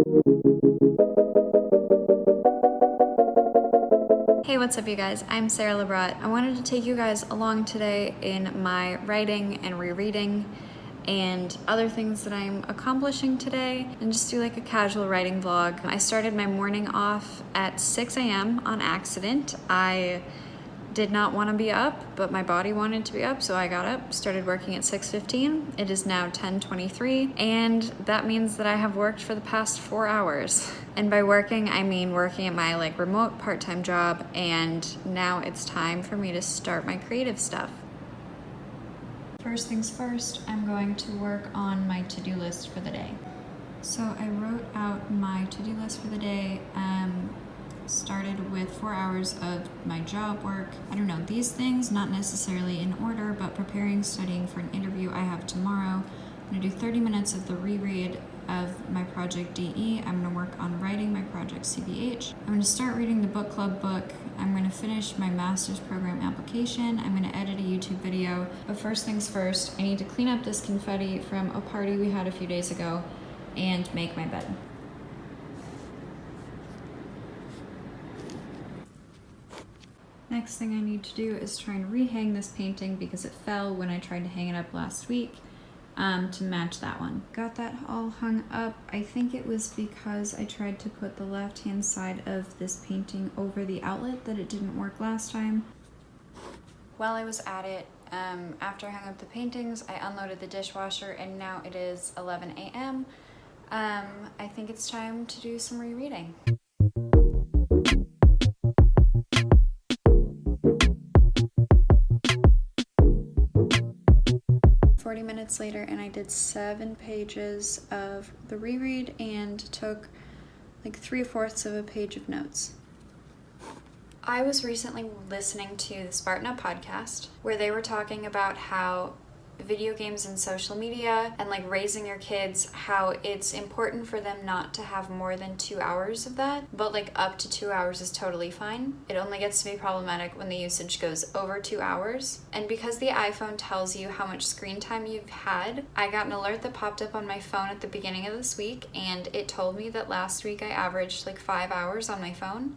Hey, what's up you guys? I'm Sarah Lebrat. I wanted to take you guys along today in my writing and rereading and other things that I'm accomplishing today and just do like a casual writing vlog. I started my morning off at 6 a.m. on accident. I did not want to be up, but my body wanted to be up, so I got up, started working at 6:15. It is now 10:23, and that means that I have worked for the past 4 hours. And by working, I mean working at my remote part-time job, and now it's time for me to start my creative stuff. First things first, I'm going to work on my to-do list for the day. So I wrote out my to-do list for the day. Started with 4 hours of my job work. I don't know, these things, not necessarily in order, but preparing, studying for an interview I have tomorrow. I'm gonna do 30 minutes of the reread of my project DE. I'm gonna work on writing my project CBH. I'm gonna start reading the book club book. I'm gonna finish my master's program application. I'm gonna edit a YouTube video. But first things first, I need to clean up this confetti from a party we had a few days ago and make my bed. Next thing I need to do is try and rehang this painting because it fell when I tried to hang it up last week to match that one. Got that all hung up. I think it was because I tried to put the left-hand side of this painting over the outlet that it didn't work last time. While I was at it, after I hung up the paintings, I unloaded the dishwasher and now it is 11 a.m. I think it's time to do some rereading. 40 minutes later and I did 7 pages of the reread and took 3/4 of a page of notes. I was recently listening to the Spartan Up podcast where they were talking about how video games and social media and raising your kids, how it's important for them not to have more than 2 hours of that, but up to 2 hours is totally fine. It only gets to be problematic when the usage goes over 2 hours. And because the iPhone tells you how much screen time you've had, I got an alert that popped up on my phone at the beginning of this week, and it told me that last week I averaged 5 hours on my phone.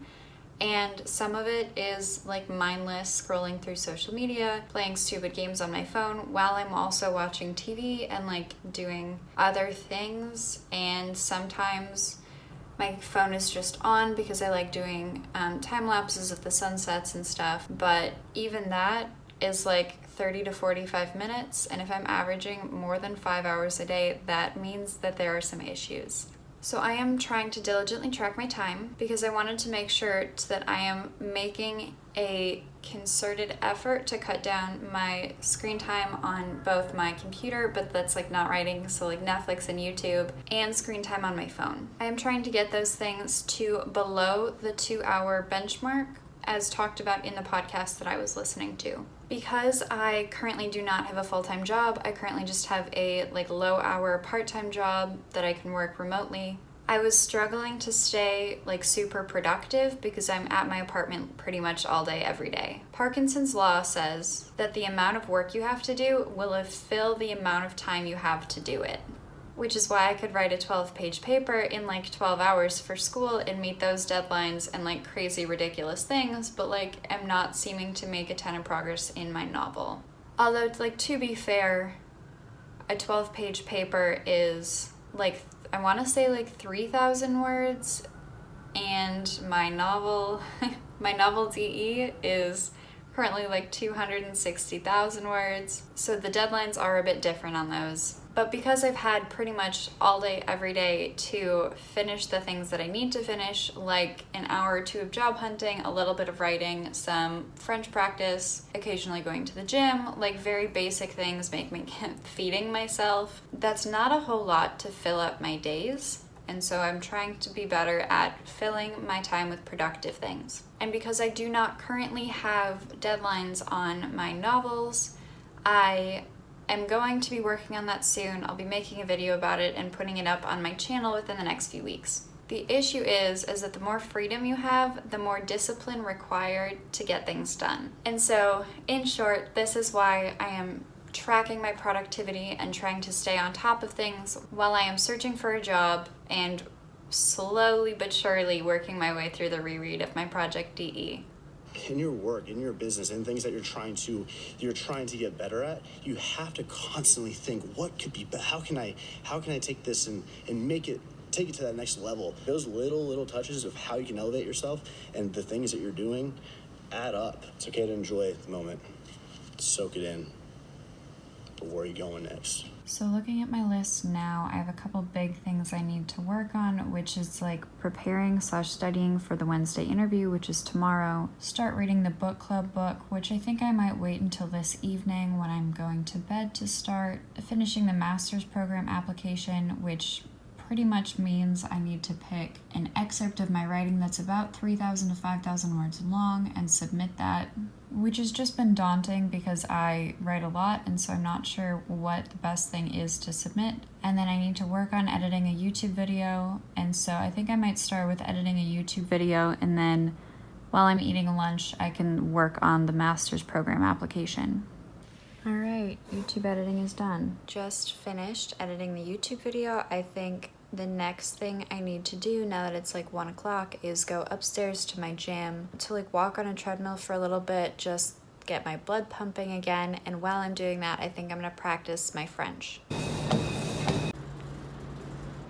And some of it is mindless scrolling through social media, playing stupid games on my phone while I'm also watching TV and doing other things. And sometimes my phone is just on because I like doing time lapses of the sunsets and stuff. But even that is 30 to 45 minutes. And if I'm averaging more than 5 hours a day, that means that there are some issues. So I am trying to diligently track my time because I wanted to make sure that I am making a concerted effort to cut down my screen time on both my computer, but that's not writing, so Netflix and YouTube, and screen time on my phone. I am trying to get those things to below the 2-hour benchmark as talked about in the podcast that I was listening to. Because I currently do not have a full-time job, I currently just have a low-hour part-time job that I can work remotely. I was struggling to stay super productive because I'm at my apartment pretty much all day every day. Parkinson's law says that the amount of work you have to do will fill the amount of time you have to do it. Which is why I could write a 12-page paper in 12 hours for school and meet those deadlines and crazy ridiculous things, but I'm not seeming to make a ton of progress in my novel. Although to be fair, a 12-page paper is I want to say 3,000 words, and my novel DE is currently 260,000 words, so the deadlines are a bit different on those. But because I've had pretty much all day every day to finish the things that I need to finish, an hour or 2 of job hunting, a little bit of writing, some French practice, occasionally going to the gym, very basic things, feeding myself, that's not a whole lot to fill up my days. And so I'm trying to be better at filling my time with productive things. And because I do not currently have deadlines on my novels, I am going to be working on that soon. I'll be making a video about it and putting it up on my channel within the next few weeks. The issue is that the more freedom you have, the more discipline required to get things done. And so, in short, this is why I am tracking my productivity and trying to stay on top of things while I am searching for a job and slowly but surely working my way through the reread of my Project DE. In your work, in your business, in things that you're trying to get better at, you have to constantly think, what could be better? How can I take this and take it to that next level? Those little touches of how you can elevate yourself and the things that you're doing add up. It's okay to enjoy the moment, soak it in, but where are you going next? So looking at my list now, I have a couple big things I need to work on, which is like preparing/studying for the Wednesday interview, which is tomorrow. Start reading the book club book, which I think I might wait until this evening when I'm going to bed to start. Finishing the master's program application, which pretty much means I need to pick an excerpt of my writing that's about 3,000 to 5,000 words long and submit that, which has just been daunting because I write a lot, and so I'm not sure what the best thing is to submit. And then I need to work on editing a YouTube video, and so I think I might start with editing a YouTube video, and then while I'm eating lunch, I can work on the master's program application. All right, YouTube editing is done. Just finished editing the YouTube video. I think the next thing I need to do now that it's like 1 o'clock is go upstairs to my gym to like walk on a treadmill for a little bit, just get my blood pumping again. And while I'm doing that, I think I'm gonna practice my French.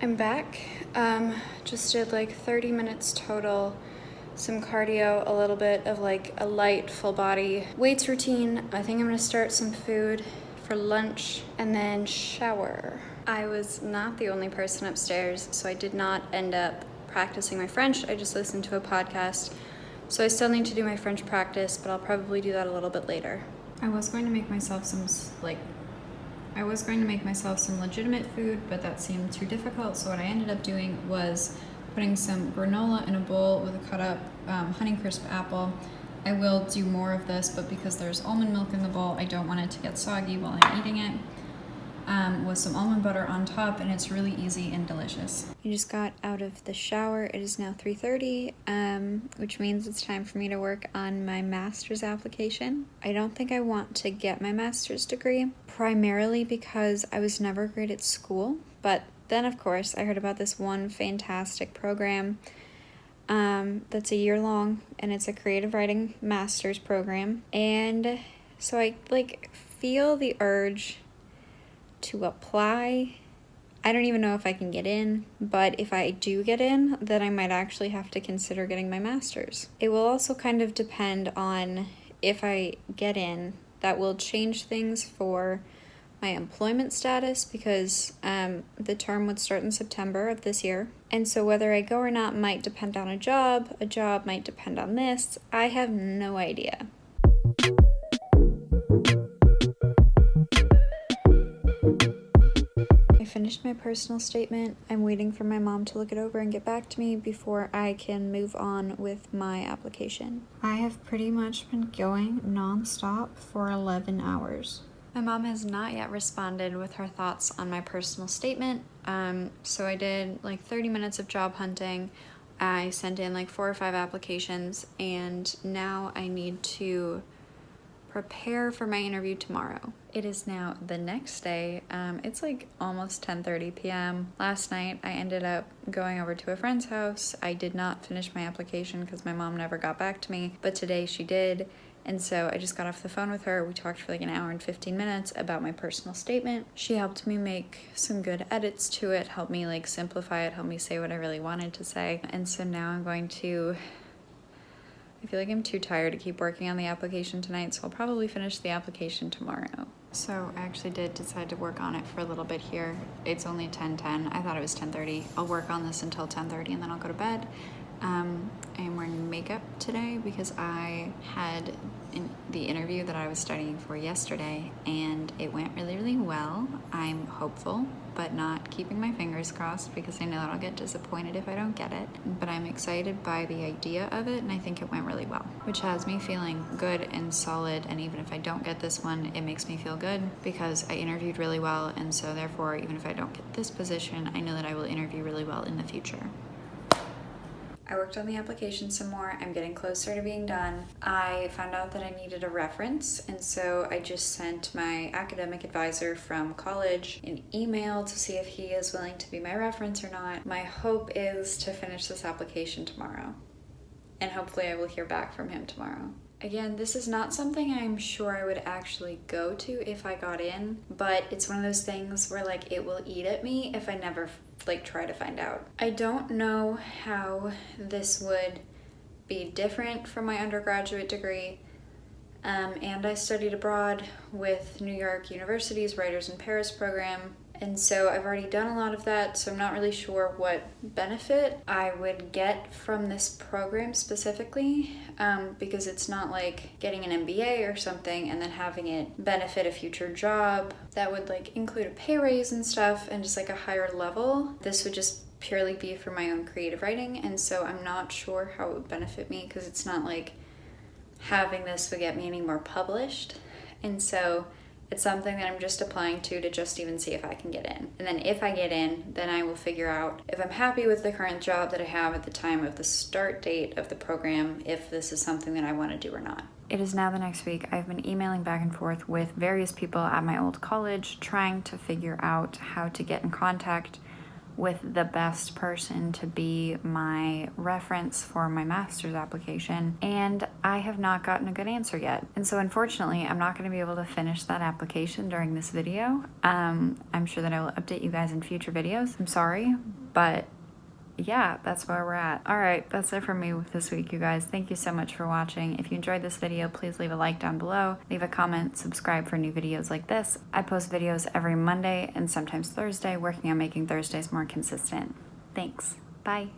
I'm back. Just did like 30 minutes total, some cardio, a little bit of like a light full body weights routine. I think I'm gonna start some food for lunch and then shower. I was not the only person upstairs, so I did not end up practicing my French. I just listened to a podcast. So I still need to do my French practice, but I'll probably do that a little bit later. I was going to make myself some legitimate food, but that seemed too difficult. So what I ended up doing was putting some granola in a bowl with a cut up Honeycrisp apple. I will do more of this, but because there's almond milk in the bowl, I don't want it to get soggy while I'm eating it. With some almond butter on top, and it's really easy and delicious. I just got out of the shower. It is now 3:30, which means it's time for me to work on my master's application. I don't think I want to get my master's degree, primarily because I was never great at school. But then, of course, I heard about this one fantastic program that's a year long, and it's a creative writing master's program. And so I feel the urge to apply. I don't even know if I can get in, but if I do get in, then I might actually have to consider getting my master's. It will also kind of depend on if I get in. That will change things for my employment status because the term would start in September of this year. And so whether I go or not might depend on a job might depend on this. I have no idea. I finished my personal statement. I'm waiting for my mom to look it over and get back to me before I can move on with my application. I have pretty much been going nonstop for 11 hours. My mom has not yet responded with her thoughts on my personal statement. So I did like 30 minutes of job hunting. I sent in like 4 or 5 applications, and now I need to prepare for my interview tomorrow. It is now the next day. It's like almost 10:30 p.m. Last night I ended up going over to a friend's house. I did not finish my application because my mom never got back to me, but today she did. And so I just got off the phone with her. We talked for like an hour and 15 minutes about my personal statement. She helped me make some good edits to it, helped me like simplify it, helped me say what I really wanted to say. And so now I feel like I'm too tired to keep working on the application tonight, so I'll probably finish the application tomorrow. So I actually did decide to work on it for a little bit here. It's only 10:10. I thought it was 10:30. I'll work on this until 10:30 and then I'll go to bed. I am wearing makeup today because I had the interview that I was studying for yesterday, and it went really, really well. I'm hopeful, but not keeping my fingers crossed because I know that I'll get disappointed if I don't get it. But I'm excited by the idea of it, and I think it went really well, which has me feeling good and solid. And even if I don't get this one, it makes me feel good because I interviewed really well, and so therefore, even if I don't get this position, I know that I will interview really well in the future. I worked on the application some more. I'm getting closer to being done. I found out that I needed a reference, and so I just sent my academic advisor from college an email to see if he is willing to be my reference or not. My hope is to finish this application tomorrow, and hopefully I will hear back from him tomorrow. Again, this is not something I'm sure I would actually go to if I got in, but it's one of those things where like it will eat at me if I never like try to find out. I don't know how this would be different from my undergraduate degree, and I studied abroad with New York University's Writers in Paris program. And so I've already done a lot of that, so I'm not really sure what benefit I would get from this program specifically, because it's not like getting an MBA or something and then having it benefit a future job that would like include a pay raise and stuff and just like a higher level. This would just purely be for my own creative writing, and so I'm not sure how it would benefit me because it's not like having this would get me any more published. And so it's something that I'm just applying to just even see if I can get in. And then if I get in, then I will figure out if I'm happy with the current job that I have at the time of the start date of the program, if this is something that I want to do or not. It is now the next week. I've been emailing back and forth with various people at my old college, trying to figure out how to get in contact with the best person to be my reference for my master's application, and I have not gotten a good answer yet. And so unfortunately, I'm not going to be able to finish that application during this video. I'm sure that I will update you guys in future videos. I'm sorry, but yeah, that's where we're at. All right, that's it from me this week, you guys. Thank you so much for watching. If you enjoyed this video, please leave a like down below, leave a comment, subscribe for new videos like this. I post videos every Monday and sometimes Thursday, working on making Thursdays more consistent. Thanks. Bye.